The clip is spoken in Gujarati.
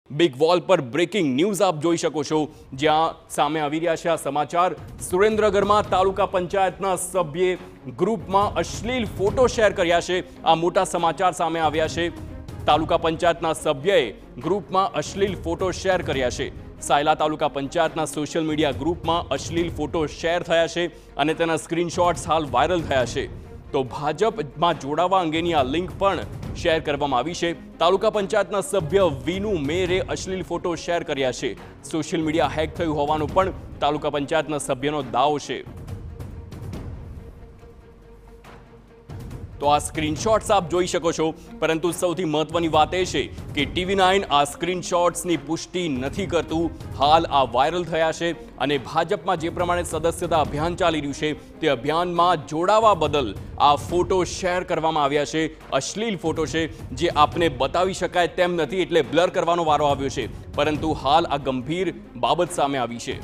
બિગ વોલ પર બ્રેકિંગ ન્યૂઝ આપ જોઈ શકો છો, જ્યાં સામે આવી રહ્યા છે આ સમાચાર। સુરેન્દ્રનગરમાં તાલુકા પંચાયતના સભ્યે ગ્રુપમાં અશ્લીલ ફોટો શેર કર્યા છે। આ મોટા સમાચાર સામે આવ્યા છે। તાલુકા પંચાયતના સભ્યએ ગ્રુપમાં અશ્લીલ ફોટો શેર કર્યા છે। સાયલા તાલુકા પંચાયતના સોશિયલ મીડિયા ગ્રુપમાં અશ્લીલ ફોટો શેર થયા છે અને તેના સ્ક્રીનશોટ્સ હાલ વાયરલ થયા છે। તો ભાજપમાં જોડાવા અંગેની આ લિંક પણ શેર કરવામાં આવી છે। તાલુકા પંચાયતના સભ્ય વિનુ મેરે અશ્લીલ ફોટો શેર કર્યા છે। સોશિયલ મીડિયા હેક થયું હોવાનો પણ તાલુકા પંચાયતના સભ્યનો દાવો છે। તો આ સ્ક્રીનશોટ્સ આપ જોઈ શકો છો, પરંતુ સૌથી મહત્વની વાત એ છે કે TV9 આ સ્ક્રીનશોટ્સની પુષ્ટિ નથી કરતું। હાલ આ વાયરલ થયા છે અને ભાજપમાં જે પ્રમાણે સદસ્યતા અભિયાન ચાલી રહ્યું છે તે અભિયાનમાં જોડાવા બદલ આ ફોટો શેર કરવામાં આવ્યા છે। અશ્લીલ ફોટો છે જે આપને બતાવી શકાય તેમ નથી, એટલે બ્લર કરવાનો વારો આવ્યો છે, પરંતુ હાલ આ ગંભીર બાબત સામે આવી છે।